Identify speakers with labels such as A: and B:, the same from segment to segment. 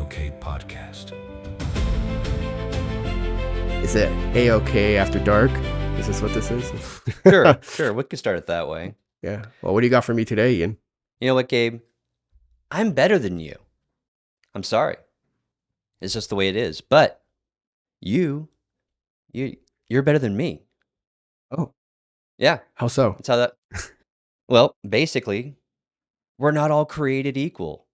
A: A-OK podcast.
B: Is it A-OK after dark? Is this what this is?
C: Sure. We could start it that way.
B: Yeah. Well, what do you got for me today, Ian?
C: You know what, Gabe? I'm better than you. I'm sorry. It's just the way it is. But you're better than me.
B: Oh,
C: Yeah.
B: how so?
C: That's how that. Well, basically, we're not all created equal.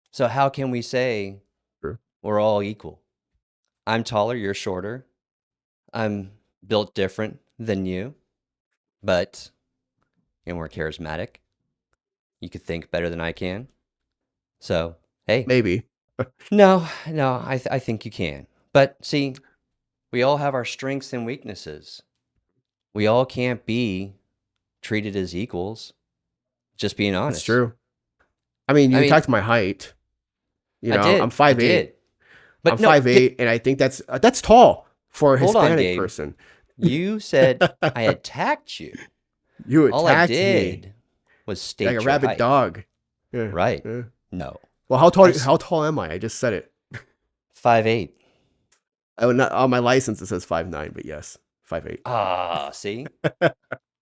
C: So how can we say
B: True.
C: we're all equal? I'm taller, you're shorter. I'm built different than you, but you're more charismatic. You could think better than I can. So, hey,
B: Maybe.
C: no, I think you can. But see, we all have our strengths and weaknesses. We all can't be treated as equals. Just being
B: That's
C: honest.
B: true. I mean,
C: I
B: you
C: mean,
B: attacked my height. You
C: I
B: know,
C: did.
B: I'm
C: I
B: 5'8".
C: did.
B: I'm
C: But no,
B: 5'8", and I think that's tall for a
C: hold on,
B: Hispanic
C: Gabe.
B: person.
C: You said I attacked you.
B: You
C: All I
B: attacked me
C: did was
B: like
C: state
B: a
C: your
B: rabid
C: height.
B: dog. Yeah.
C: Right.
B: Yeah.
C: No.
B: Well,
C: I s-
B: how tall am I? I just said it.
C: 5'8".
B: Not on my license it says 5'9", but yes, 5'8".
C: Ah, see?
B: You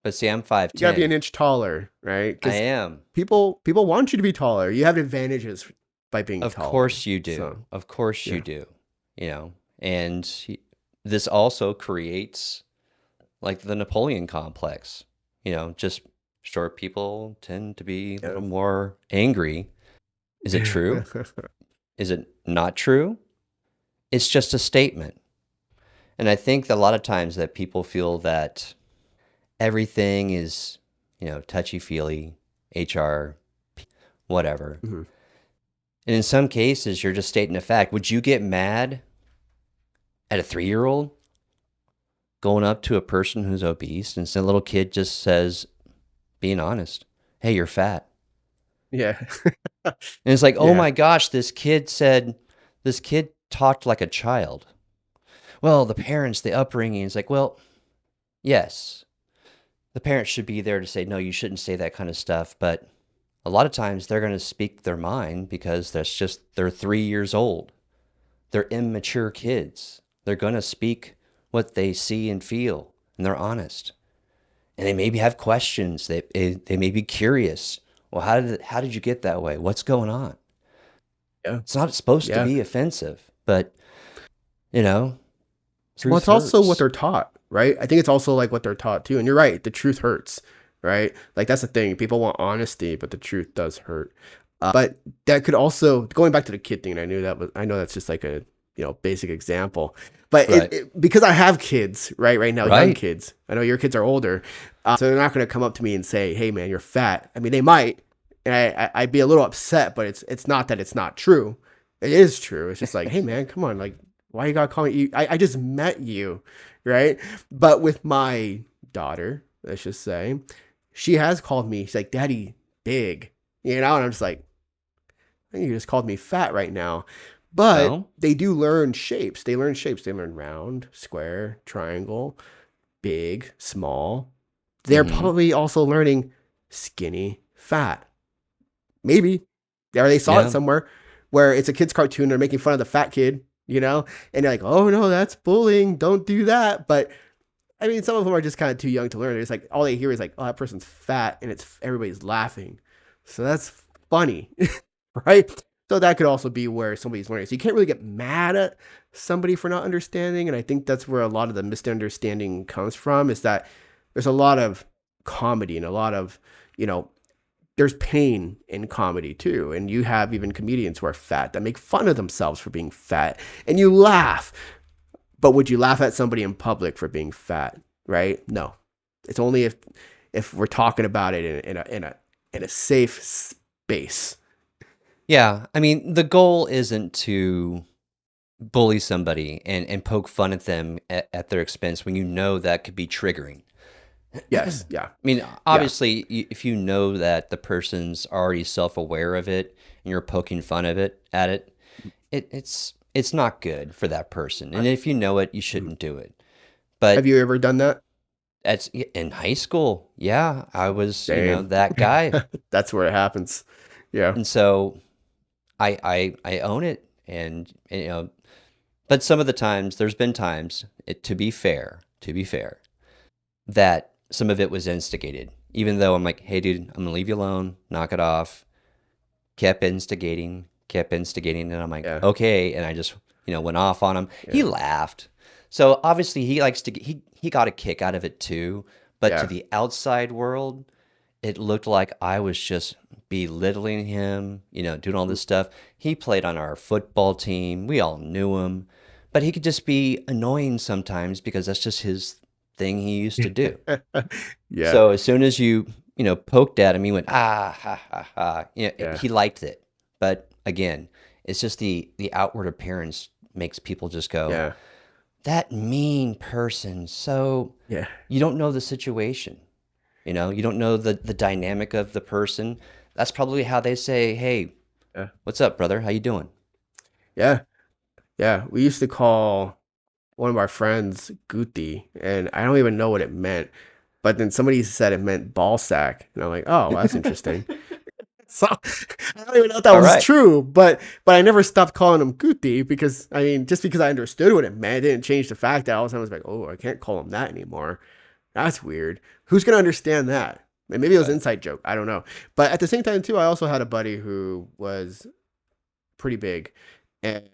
C: But see, I'm
B: gotta be an
C: 5'10".
B: inch taller, right?
C: I
B: Because
C: am.
B: people want you to be taller. You have advantages by being
C: Of
B: taller.
C: course you do.
B: So
C: Of course you
B: yeah,
C: do. And this also creates like the Napoleon complex. Just short people tend to be a
B: yeah.
C: little more angry. Is it true? Is it not true? It's just a statement. And I think that a lot of times that people feel that everything is, touchy-feely, HR, whatever.
B: Mhm.
C: And in some cases, you're just stating a fact. Would you get mad at a 3-year-old going up to a person who's obese and a little kid just says, being honest, hey, you're fat?
B: Yeah.
C: And it's like, oh
B: Yeah.
C: my gosh, this kid talked like a child. Well, the parents, the upbringing, it's like, well, yes, the parents should be there to say, no, you shouldn't say that kind of stuff. But a lot of times they're going to speak their mind because they're 3 years old. They're immature kids. They're going to speak what they see and feel, and they're honest. And they maybe have questions. They may be curious. Well, how did you get that way? What's going on?
B: Yeah.
C: It's not supposed to
B: Yeah.
C: be offensive, but
B: Well,
C: truth
B: it's also what
C: hurts.
B: they're taught, right? I think it's also like what they're taught too. And you're right, the truth hurts, right? Like that's the thing. People want honesty, but the truth does hurt. But that could also, going back to the kid thing, I know that's just like a basic example, but
C: Right.
B: because I have kids right now, young
C: Right.
B: kids. I know your kids are older, so they're not going to come up to me and say, "Hey, man, you're fat." I mean, they might, and I'd be a little upset, but it's not that it's not true. It is true. It's just like, hey, man, come on, like, why you gotta call me? I just met you, right? But with my daughter, let's just say, she has called me. She's like, "Daddy, big," and I'm just like, I think you just called me fat right now. But
C: Well,
B: they do learn shapes. They learn shapes. They learn round, square, triangle, big, small. They're
C: hmm
B: probably also learning skinny, fat. Maybe. Or they saw it
C: yeah,
B: somewhere where it's a kid's cartoon. They're making fun of the fat kid, and they're like, "Oh no, that's bullying. Don't do that." But I mean, some of them are just kind of too young to learn. They're just like, all they hear is like, "Oh, that person's fat," and everybody's laughing. So that's funny, right? So that could also be where somebody's learning. So you can't really get mad at somebody for not understanding. And I think that's where a lot of the misunderstanding comes from, is that there's a lot of comedy and a lot of, there's pain in comedy too. And you have even comedians who are fat that make fun of themselves for being fat, and you laugh. But would you laugh at somebody in public for being fat? Right? No. It's only if we're talking about it in a safe space.
C: yeah. I mean, the goal isn't to bully somebody and poke fun at them at their expense when you know that could be triggering.
B: Yes. Yeah.
C: I mean,
B: Yeah.
C: obviously, if you know that the person's already self-aware of it and you're poking fun of it at it, it's not good for that person. And if you know it, you shouldn't do it.
B: Have
C: But
B: you ever done that?
C: that's in high school. Yeah, I was,
B: Same.
C: that guy.
B: That's where it happens. Yeah.
C: And so I own it, and, but some of the times, there's been times, to be fair, that some of it was instigated. Even though I'm like, hey, dude, I'm gonna leave you alone, knock it off. Kept instigating, and I'm like,
B: Yeah.
C: okay, and I just, went off on him. He
B: Yeah.
C: laughed. So obviously he likes to he got a kick out of it too, but to
B: Yeah.
C: the outside world, it looked like I was just belittling him, doing all this stuff. He played on our football team. We all knew him, but he could just be annoying sometimes because that's just his thing he used to do.
B: Yeah.
C: So as soon as you, poked at him, he went, ah, ha, ha, ha.
B: Yeah.
C: He liked it. But again, it's just the outward appearance makes people just go,
B: Yeah.
C: that mean person. So
B: Yeah.
C: you don't know the situation. You don't know the dynamic of the person. That's probably how they say, hey,
B: Yeah.
C: what's up, brother? How you doing?
B: Yeah. Yeah. We used to call one of our friends Guti, and I don't even know what it meant. But then somebody said it meant ball sack, and I'm like, oh, well, that's interesting. So I don't even know if that
C: All
B: was
C: right.
B: true, but I never stopped calling him Guti because I mean, just because I understood what it meant, it didn't change the fact that all of a sudden I was like, oh, I can't call him that anymore. That's weird. Who's gonna understand that? And maybe it was an
C: Right.
B: inside joke. I don't know. But at the same time, too, I also had a buddy who was pretty big, and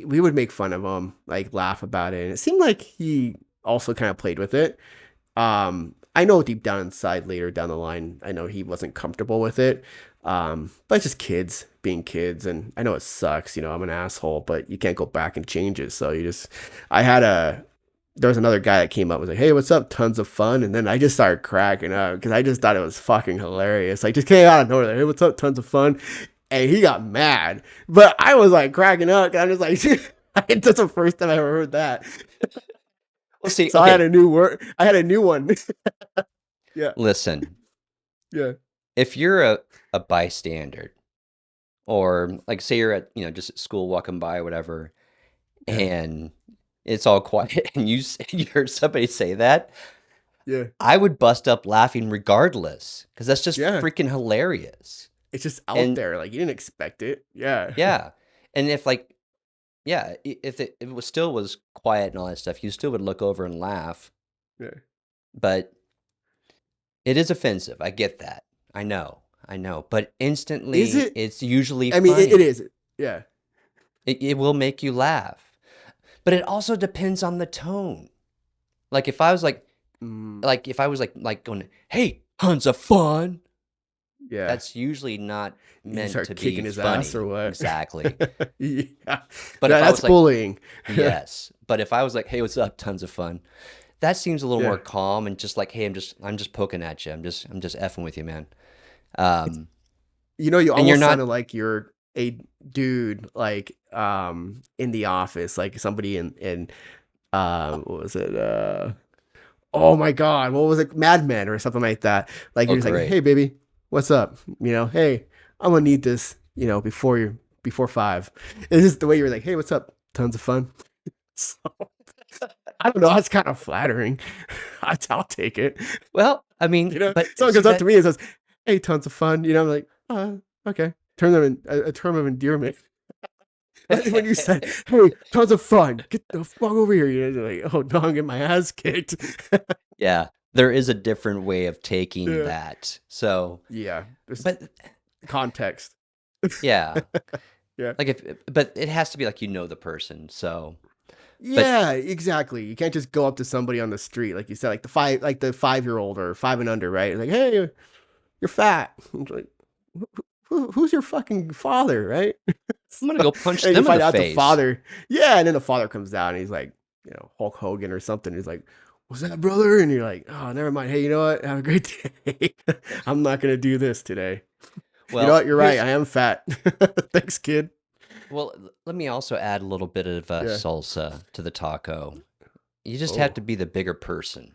B: we would make fun of him, like laugh about it. And it seemed like he also kind of played with it. I know deep down inside, later down the line, I know he wasn't comfortable with it. But it's just kids being kids, and I know it sucks. I'm an asshole, but you can't go back and change it. So I had a. There was another guy that came up and was like, "Hey, what's up? Tons of fun." And then I just started cracking up because I just thought it was fucking hilarious. Like, just came out of nowhere. Like, hey, what's up? Tons of fun. And he got mad, but I was like cracking up. I'm just like, that's the first time I ever heard that.
C: Well, see,
B: So I had
C: okay,
B: a new word. I had a new one. Yeah,
C: listen.
B: yeah,
C: If you're a bystander, or like say you're at, just at school walking by or whatever,
B: yeah,
C: and it's all quiet, and you heard somebody say that,
B: yeah,
C: I would bust up laughing regardless, because that's just
B: yeah.
C: freaking hilarious.
B: It's just out
C: And
B: there. Like you didn't expect it. Yeah,
C: yeah, and if like yeah, if it was still was quiet and all that stuff, you still would look over and laugh.
B: yeah.
C: But it is offensive. I get that. I know. But
B: Is
C: instantly,
B: it?
C: it's usually
B: I mean, it
C: funny.
B: is. Yeah,
C: It will make you laugh. But it also depends on the tone. Like if I was
B: mm,
C: if I was like going, "Hey, tons of fun."
B: yeah.
C: That's usually not
B: You
C: meant
B: start
C: to be
B: kicking his ass or
C: funny.
B: what?
C: Exactly.
B: Yeah,
C: But if I
B: that's
C: was like,
B: bullying.
C: yes. But if I was like, "Hey, what's up? Tons of fun." That seems a little
B: Yeah,
C: more calm and just like, "Hey, I'm just poking at you. I'm just effing with you, man."
B: it's
C: Um,
B: you
C: and you're
B: almost
C: not
B: sounded like you're a dude like in the office, like somebody in what was it? Oh my god, what was it? Mad Men or something like that. Like
C: oh
B: you're just like,
C: great.
B: hey baby, what's up? Hey, I'm gonna need this, before 5. It's just the way you're like, hey, what's up? Tons of fun. So, I don't know, that's kind of flattering. I'll take it.
C: Well, I mean, but
B: Someone
C: see
B: comes up to
C: that
B: me and says, hey, tons of fun. I'm like, okay. Turn them in a term of endearment. But when you said, hey, tons of fun, get the fuck over here, you're like, oh, no, I'm getting my ass kicked.
C: yeah, there is a different way of taking
B: Yeah.
C: that. So,
B: Yeah. There's
C: but
B: context.
C: yeah,
B: Yeah.
C: like but it has to be like the person. So, but
B: Yeah, exactly. You can't just go up to somebody on the street, like you said, like the 5-year-old or 5 and under, right? Like, hey, you're fat. It's like, who's your fucking father, right?
C: I'm
B: So,
C: gonna go punch
B: and you
C: them in
B: find
C: the
B: out the
C: face.
B: father, yeah, and then the father comes down and he's like, Hulk Hogan or something. He's like, "What's that, brother?" And you're like, "Oh, never mind. Hey, you know what? Have a great day. I'm not gonna do this today. You know
C: Well,
B: what? You're right. I am fat. Thanks, kid."
C: let me also add a little bit of
B: Yeah.
C: salsa to the taco. You just have
B: Oh.
C: to be the bigger person.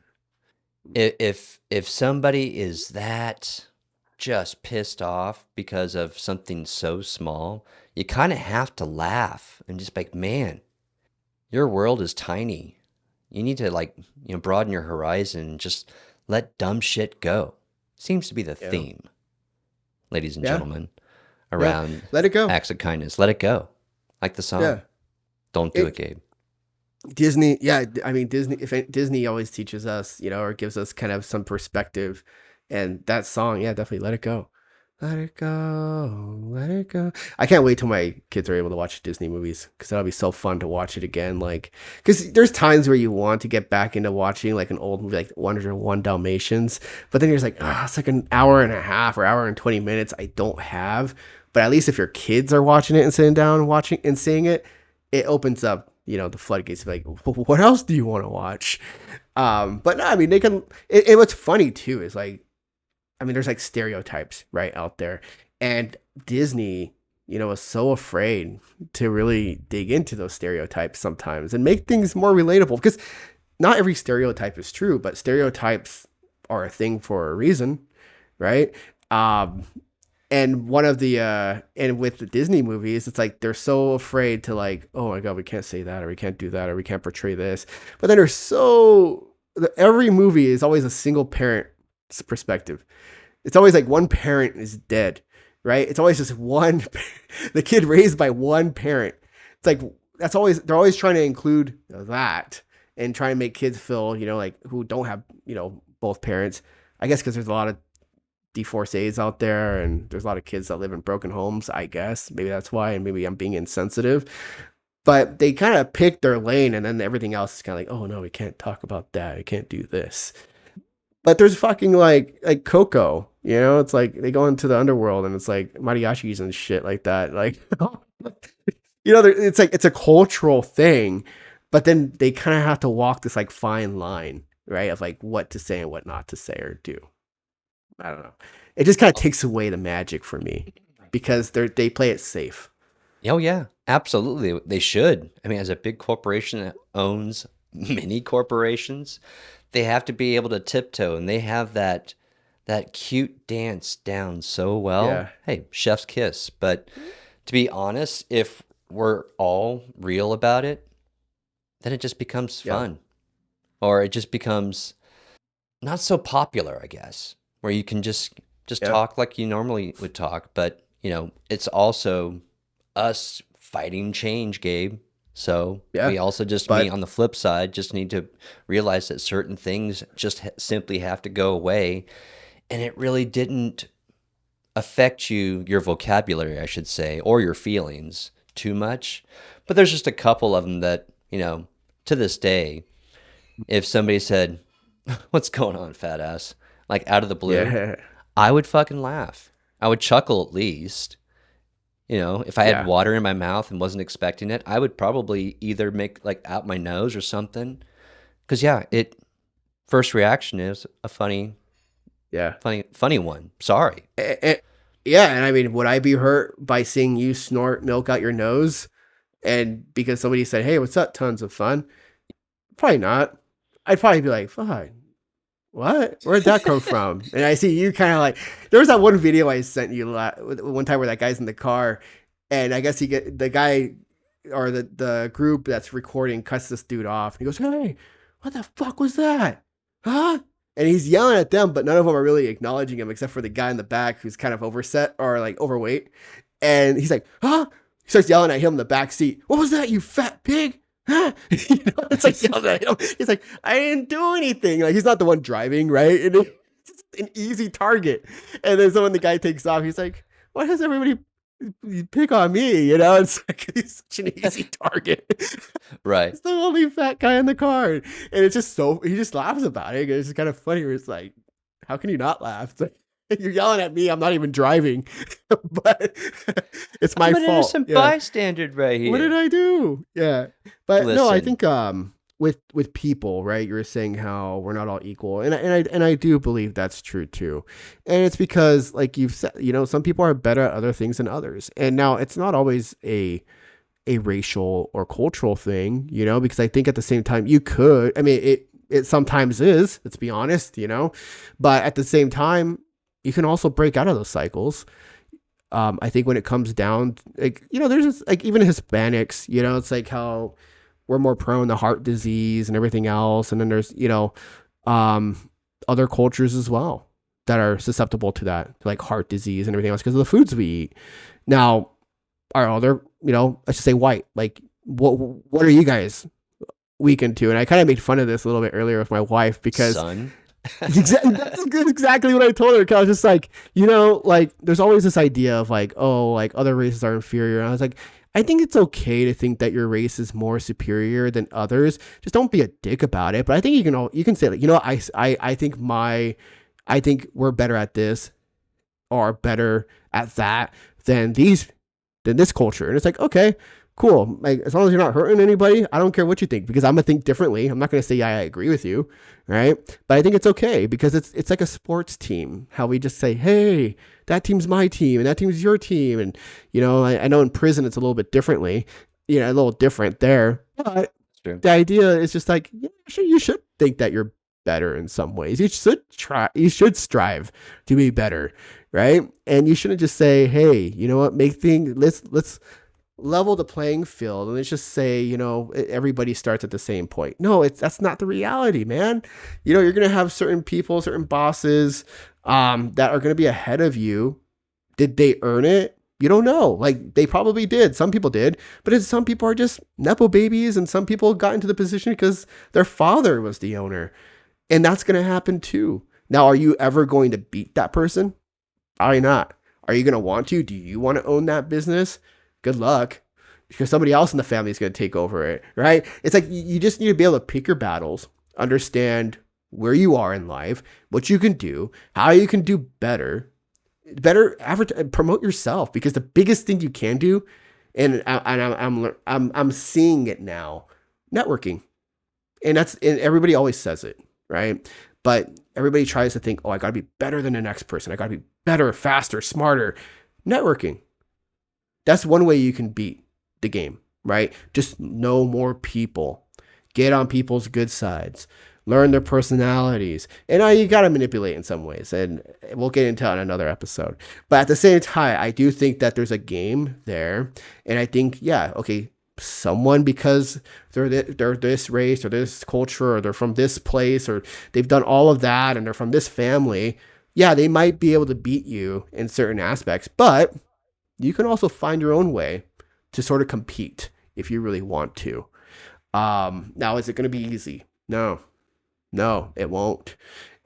C: If somebody is that just pissed off because of something so small, you kind of have to laugh and just be like, man, your world is tiny. You need to like, broaden your horizon and just let dumb shit go. Seems to be the
B: Yeah.
C: theme, ladies and
B: Yeah.
C: gentlemen.
B: Yeah.
C: around
B: Let it go.
C: acts of kindness. Let it go. Like the
B: Yeah.
C: song. Don't do it,
B: It
C: Gabe.
B: Disney, yeah, I mean Disney. Disney always teaches us, or gives us kind of some perspective, and that song, yeah, definitely let it go, let it go, let it go. I can't wait till my kids are able to watch Disney movies because that'll be so fun to watch it again. Like, because there's times where you want to get back into watching like an old movie, like 101 Dalmatians, but then you're just like, it's like an hour and a half or hour and 20 minutes I don't have. But at least if your kids are watching it and sitting down and watching and seeing it, it opens up, the floodgates of like, what else do you want to watch? But no, I mean, they can. And what's funny too is like, I mean, there's like stereotypes right out there, and Disney, is so afraid to really dig into those stereotypes sometimes and make things more relatable because not every stereotype is true, but stereotypes are a thing for a reason, right? Um, and one of the and with the Disney movies, it's like they're so afraid to like, oh my god, we can't say that or we can't do that or we can't portray this. But then every movie is always a single parent perspective. It's always like one parent is dead, right? It's always just one the kid raised by one parent. It's like they're always trying to include that and try and make kids feel, like who don't have, both parents. I guess because there's a lot of divorcees out there and there's a lot of kids that live in broken homes, I guess. Maybe that's why, and maybe I'm being insensitive. But they kind of pick their lane and then everything else is kind of like, oh no, we can't talk about that. We can't do this. But there's fucking like Coco, it's like they go into the underworld and it's like mariachis and shit like that. Like, it's like it's a cultural thing, but then they kind of have to walk this like fine line, right? Of like what to say and what not to say or do. I don't know. It just kind of takes away the magic for me because they play it safe.
C: Oh, yeah, absolutely. They should. I mean, as a big corporation that owns many corporations, they have to be able to tiptoe, and they have that cute dance down so well.
B: Yeah.
C: Hey, chef's kiss. But to be honest, if we're all real about it, then it just becomes
B: Yep.
C: fun, or it just becomes not so popular, I guess, where you can just
B: Yep.
C: talk like you normally would talk, but it's also us fighting change, Gabe. So
B: Yeah.
C: we also just
B: But
C: on the flip side, just need to realize that certain things just simply have to go away. And it really didn't affect your vocabulary, I should say, or your feelings too much. But there's just a couple of them that, to this day, if somebody said, "What's going on, fat ass?" like out of the blue,
B: yeah.
C: I would fucking laugh. I would chuckle at least. If I had
B: Yeah.
C: water in my mouth and wasn't expecting it, I would probably either make like out my nose or something. Because yeah, first reaction is a funny,
B: Yeah.
C: funny, funny one. Sorry.
B: Yeah, and I mean, would I be hurt by seeing you snort milk out your nose? And because somebody said, "Hey, what's up? Tons of fun." Probably not. I'd probably be like, "Fine, what? Where'd that come from?" And I see you kind of like. There was that one video I sent you one time where that guy's in the car, and I guess the guy or the group that's recording cuts this dude off. He goes, "Hey, what the fuck was that? Huh?" And he's yelling at them, but none of them are really acknowledging him except for the guy in the back who's kind of overset or like overweight. And he's like, "Huh?" He starts yelling at him in the back seat. "What was that, you fat pig? Huh?" It's like yelling at him. He's like, "I didn't do anything." Like he's not the one driving, right? And it's an easy target. And then so when the guy takes off, he's like, "Why does everybody pick on me?" It's like he's such an easy target.
C: Right.
B: It's the only fat guy in the car, and it's just he just laughs about it. It's just kind of funny. Where it's like, how can you not laugh? It's like, you're yelling at me. I'm not even driving, but it's my
C: I'm an
B: fault.
C: innocent
B: Yeah.
C: bystander right
B: What did
C: here.
B: I do? Yeah. But no, I
C: Listen.
B: think with people, right? You were saying how we're not all equal, and I do believe that's true too. And it's because, like you've said, some people are better at other things than others. And now it's not always a racial or cultural thing, because I think at the same time you could. I mean, it sometimes is. Let's be honest, but at the same time, you can also break out of those cycles. I think when it comes down, like, there's just, like, even Hispanics, it's like how we're more prone to heart disease and everything else. And then there's, other cultures as well. that are susceptible to that, like heart disease and everything else, because of the foods we eat. Now, are other, let's just say white, like what are you guys weak into? And I kind of made fun of this a little bit earlier with my wife because
C: Son.
B: that's exactly what I told her. Cause I was just like, like there's always this idea of like, oh, like other races are inferior. And I was like, I think it's okay to think that your race is more superior than others. Just don't be a dick about it. But I think you can say like, I think we're better at this or better at that than this culture. And it's like, okay, cool. Like as long as you're not hurting anybody, I don't care what you think, because I'm gonna think differently. I'm not gonna say, yeah, I agree with you, right? But I think it's okay because it's like a sports team. How we just say, hey, that team's my team and that team's your team. And I know in prison it's a little bit differently, a little different there. But the idea is just like, yeah, sure, you should think that you're better in some ways. You should strive to be better, right? And you shouldn't just say, hey, you know what, let's level the playing field and let's just say, everybody starts at the same point. No, that's not the reality, man. You're going to have certain people, certain bosses that are going to be ahead of you. Did they earn it? You don't know. Like they probably did. Some people did, but some people are just Nepo babies, and some people got into the position because their father was the owner. And that's going to happen too. Now, are you ever going to beat that person? Probably not. Are you going to want to? Do you want to own that business? Good luck, because somebody else in the family is going to take over it, right? It's like you just need to be able to pick your battles, understand where you are in life, what you can do, how you can do better promote yourself, because the biggest thing you can do, and I'm seeing it now, networking, and everybody always says it, right? But everybody tries to think, oh, I got to be better than the next person. I got to be better, faster, smarter. Networking. That's one way you can beat the game, right? Just know more people. Get on people's good sides. Learn their personalities. And you got to manipulate in some ways. And we'll get into it on another episode. But at the same time, I do think that there's a game there. And I think, yeah, okay, someone, because they're this race or this culture or they're from this place or they've done all of that and they're from this family, yeah, they might be able to beat you in certain aspects, but you can also find your own way to sort of compete if you really want to. Now, is it going to be easy? No, it won't.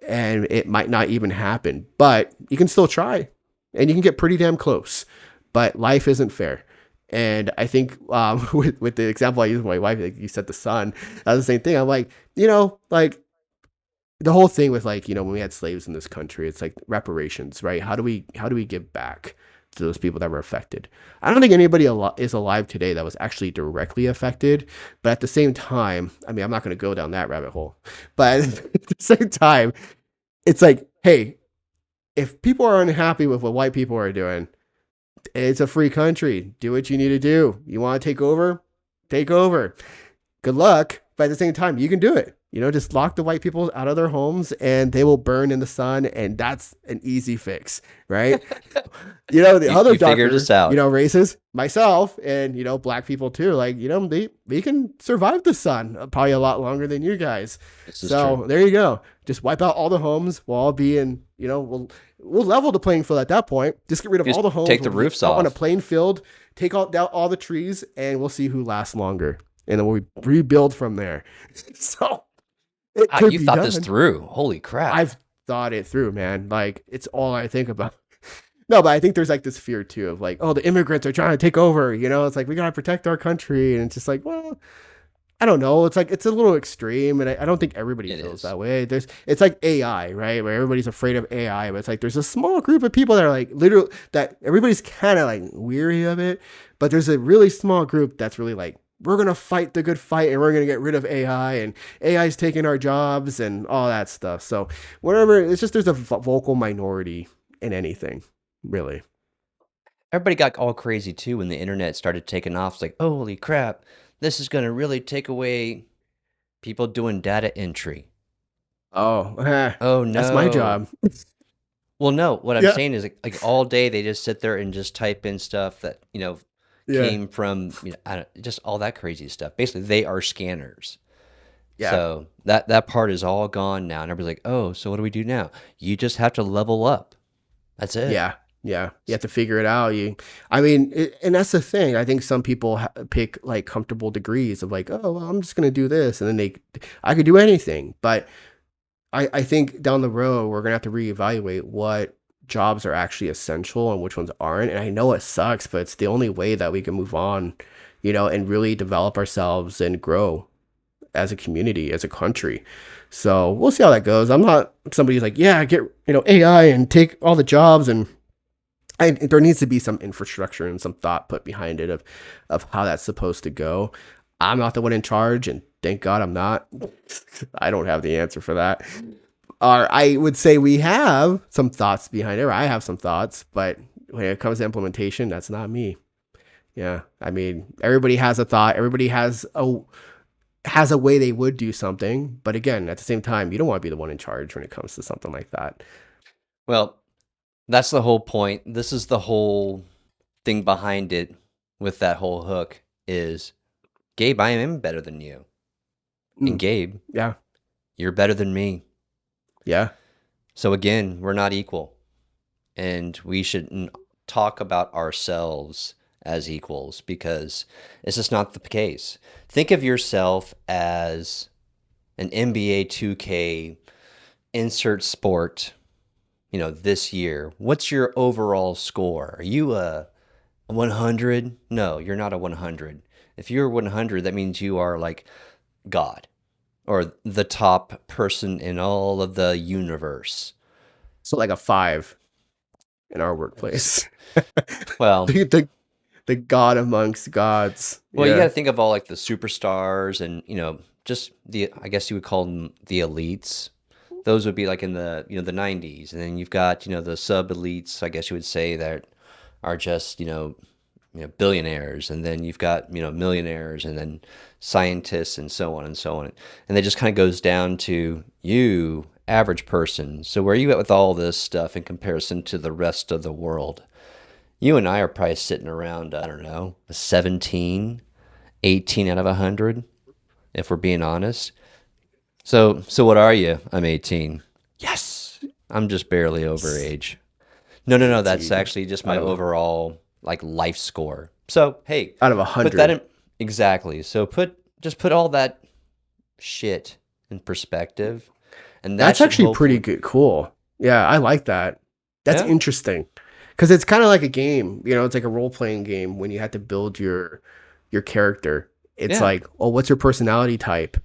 B: And it might not even happen, but you can still try and you can get pretty damn close, but life isn't fair. And I think with the example I used with my wife, like you said, the son, that was the same thing. I'm like, like the whole thing with like, when we had slaves in this country, it's like reparations, right? How do we give back to those people that were affected? I don't think anybody is alive today that was actually directly affected, but at the same time, I mean, I'm not going to go down that rabbit hole, but at the same time, it's like, hey, if people are unhappy with what white people are doing, it's a free country. Do what you need to do. You want to take over? Take over. Good luck. But at the same time, you can do it. Just lock the white people out of their homes and they will burn in the sun. And that's an easy fix, right? The other
C: you figured this out.
B: Races, myself and, black people too. Like, they can survive the sun probably a lot longer than you guys. So true. There you go. Just wipe out all the homes. We'll all be in, we'll level the playing field at that point. Just get rid of all the homes.
C: Take the roofs off
B: on a plain field. Take out all the trees, and we'll see who lasts longer. And then we'll rebuild from there. So it could
C: you
B: be
C: thought
B: done.
C: this through. Holy crap.
B: I've thought it through, man. Like, it's all I think about. No, but I think there's like this fear too of like, oh, the immigrants are trying to take over. It's like, we got to protect our country. And it's just like, well, I don't know. It's like, it's a little extreme. And I don't think everybody feels that way. It's like AI, right? Where everybody's afraid of AI. But it's like, there's a small group of people that are like, literally, that everybody's kind of like weary of it. But there's a really small group that's really like, we're going to fight the good fight and we're going to get rid of AI, and AI is taking our jobs and all that stuff. So whatever, it's just, there's a vocal minority in anything, really.
C: Everybody got all crazy too when the internet started taking off. It's like, holy crap, this is going to really take away people doing data entry.
B: Oh
C: no.
B: That's my job.
C: Well, no, what I'm saying is like all day they just sit there and just type in stuff that, came from, just all that crazy stuff. Basically, they are scanners.
B: Yeah.
C: So that part is all gone now, and everybody's like, "Oh, so what do we do now?" You just have to level up. That's it.
B: Yeah. Yeah. You have to figure it out. I mean, and that's the thing. I think some people pick like comfortable degrees of like, oh, well, I'm just going to do this. And then I could do anything. But I think down the road, we're going to have to reevaluate what jobs are actually essential and which ones aren't. And I know it sucks, but it's the only way that we can move on, and really develop ourselves and grow as a community, as a country. So we'll see how that goes. I'm not somebody who's like, yeah, get, AI and take all the jobs. And there needs to be some infrastructure and some thought put behind it of how that's supposed to go. I'm not the one in charge, and thank God I'm not. I don't have the answer for that. Or I would say we have some thoughts behind it. Or I have some thoughts, but when it comes to implementation, that's not me. Yeah, I mean, everybody has a thought. Everybody has a way they would do something, but again, at the same time, you don't want to be the one in charge when it comes to something like that.
C: Well, that's the whole point. This is the whole thing behind it with that whole hook is, Gabe, I am better than you. And
B: Mm,
C: Gabe,
B: yeah,
C: you're better than me.
B: yeah.
C: So again, we're not equal. And we shouldn't talk about ourselves as equals because it's just not the case. Think of yourself as an NBA 2K insert sport, this year. What's your overall score? Are you a 100? No, you're not a 100. If you're 100, that means you are like God or the top person in all of the universe.
B: So like a 5 in our workplace.
C: Well,
B: the god amongst gods.
C: you got
B: Yeah.
C: to think of all like the superstars and, just I guess you would call them the elites. Those would be like in the 90s. And then you've got, the sub elites, I guess you would say, that are just, billionaires. And then you've got, millionaires and then scientists and so on and so on. And it just kind of goes down to you, average person. So where are you at with all this stuff in comparison to the rest of the world? You and I are probably sitting around, I don't know, a 17, 18 out of 100, if we're being honest. So what are you? I'm 18. Yes. I'm just barely over age. No. That's
B: 18
C: actually just my
B: out of
C: overall like life score. So, hey,
B: out of
C: put that
B: 100.
C: in exactly. So put all that shit in perspective, and that
B: That's
C: should
B: actually pretty
C: hopefully,
B: good. Cool. Yeah, I like that. That's
C: yeah,
B: interesting. Because it's kind of like a game, it's like a role-playing game when you have to build your character. It's
C: yeah,
B: like, oh, what's your personality type?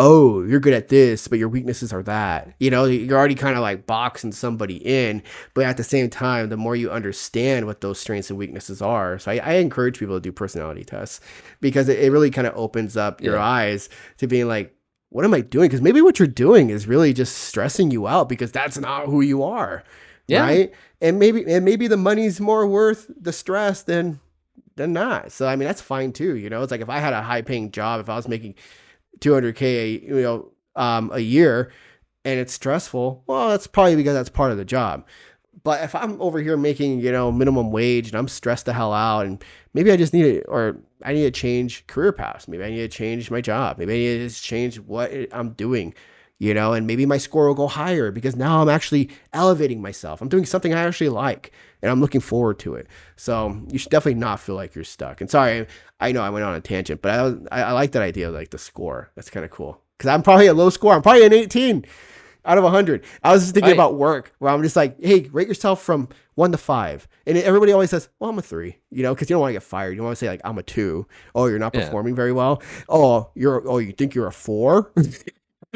B: Oh, you're good at this, but your weaknesses are that. You're already kind of like boxing somebody in, but at the same time, the more you understand what those strengths and weaknesses are. So I encourage people to do personality tests because it really kind of opens up your
C: yeah,
B: eyes to being like, what am I doing? Because maybe what you're doing is really just stressing you out because that's not who you are,
C: yeah,
B: right? And maybe the money's more worth the stress than not. So I mean that's fine too. It's like if I had a high paying job, if I was making 200K a year, and it's stressful, well, that's probably because that's part of the job. But if I'm over here making, minimum wage and I'm stressed the hell out, and maybe I just need it, or I need to change career paths. Maybe I need to change my job. Maybe I need to just change what I'm doing, and maybe my score will go higher because now I'm actually elevating myself. I'm doing something I actually like and I'm looking forward to it. So you should definitely not feel like you're stuck. And sorry, I know I went on a tangent, but I like that idea of like the score. That's kind of cool because I'm probably a low score. I'm probably an 18 out of 100. I was just thinking
C: right,
B: about work where I'm just like, hey, rate yourself from 1 to 5. And everybody always says, well, I'm a 3, because you don't want to get fired. You want to say like, I'm a 2. Oh, you're not
C: yeah.
B: performing very well. You think you're a 4?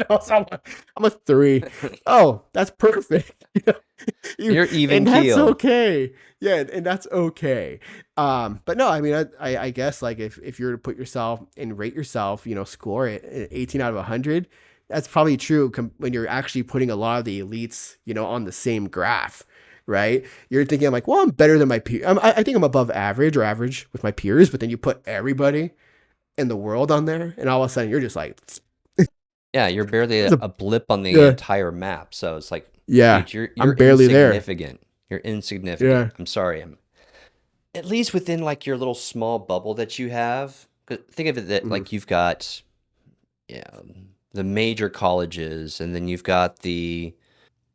B: No, so I'm a 3. Oh, that's perfect. you,
C: You're even
B: and that's
C: keel.
B: okay. Yeah, and that's okay. But no, I mean, I guess like if you were to put yourself and rate yourself, score it 18 out of 100, that's probably true when you're actually putting a lot of the elites, on the same graph, right? You're thinking I'm like, well, I'm better than my peer. I think I'm above average or average with my peers, but then you put everybody in the world on there, and all of a sudden you're just like,
C: Yeah, you're barely
B: it's
C: a blip on the
B: yeah,
C: entire map. So it's like,
B: yeah,
C: dude, you're
B: I'm barely there.
C: insignificant. You're insignificant.
B: Yeah.
C: I'm sorry. I'm at least within like your little small bubble that you have. 'Cause think of it that
B: Mhm.
C: like you've got, yeah, the major colleges, and then you've got the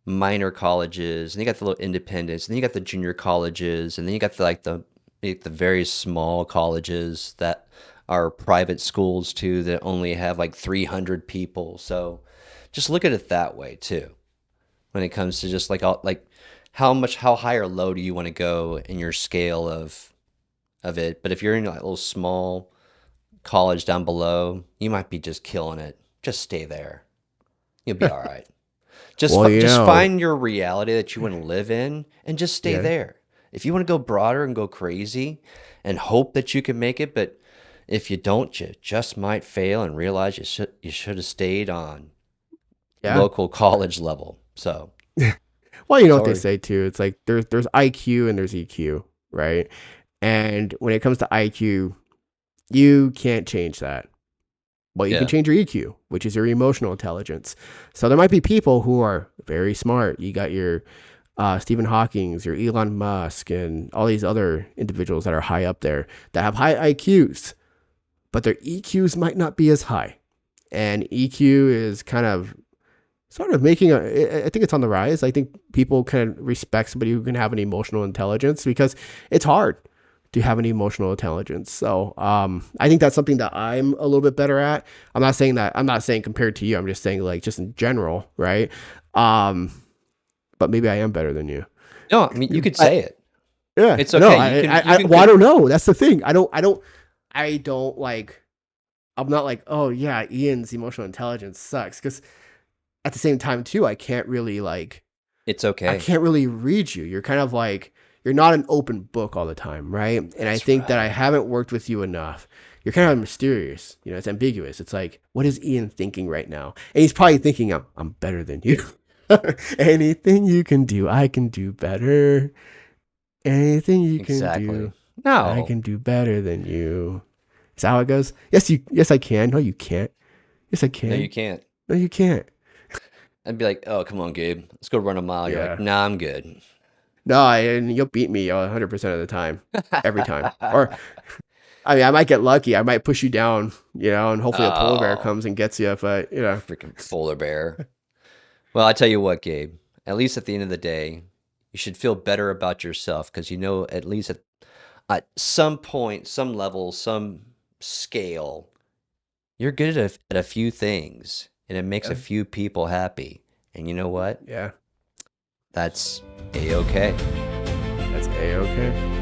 C: minor colleges, and you got the little independents, and then you got the junior colleges, and then you got the very small colleges that are private schools too that only have like 300 people. So just look at it that way too when it comes to just like how high or low do you want to go in your scale of it. But if you're in like a little small college down below, you might be just killing it. Just stay there. You'll be all right.
B: Well,
C: Just find your reality that you want to live in and just stay
B: yeah,
C: there. If you want to go broader and go crazy and hope that you can make it, but if you don't, you just might fail and realize you should have stayed on
B: yeah.
C: local college level. So
B: Well, you know what they
C: sorry.
B: say too. It's like there's IQ and there's EQ, right? And when it comes to IQ, you can't change that. Well, you can
C: Yeah.
B: change your EQ, which is your emotional intelligence. So there might be people who are very smart. You got your Stephen Hawking's, your Elon Musk, and all these other individuals that are high up there that have high IQs, but their EQs might not be as high. And EQ is kind of sort of making I think it's on the rise. I think people can respect somebody who can have an emotional intelligence because it's hard to have an emotional intelligence. So I think that's something that I'm a little bit better at. I'm not saying compared to you. I'm just saying like just in general, right? But maybe I am better than you.
C: No, I mean you could
B: I,
C: say it.
B: yeah,
C: It's
B: no,
C: okay. You can
B: well, I don't know. That's the thing. I don't like, I'm not like, oh yeah, Ian's emotional intelligence sucks. Cause at the same time too,
C: It's
B: I
C: okay.
B: can't really read you. You're kind of like, you're not an open book all the time, right? And I
C: That's
B: think that I
C: right.
B: haven't worked with you enough. You're kind of mysterious. You know, it's ambiguous. It's like, what is Ian thinking right now? And he's probably thinking, I'm better than you. Anything you can do, I can do better. Anything you can
C: Exactly.
B: do, I
C: No.
B: can do better than you. Is that how it goes? Yes, I can. No, you can't. Yes, I
C: No, you
B: can.
C: can't.
B: No, you can't.
C: I'd be like, oh, come on, Gabe. Let's go run a mile. You're like,
B: Yeah.
C: nah, I'm good.
B: No, and you'll beat me 100% of the time, every time. Or, I mean, I might get lucky. I might push you down, and hopefully a polar bear
C: Oh,
B: comes and gets you. But,
C: freaking polar bear. Well, I tell you what, Gabe, at least at the end of the day, you should feel better about yourself because at least at some point, some level, some scale, you're good at a few things and it makes a
B: yeah,
C: few people happy. And you know what?
B: yeah,
C: That's a-okay.
B: that's A-okay.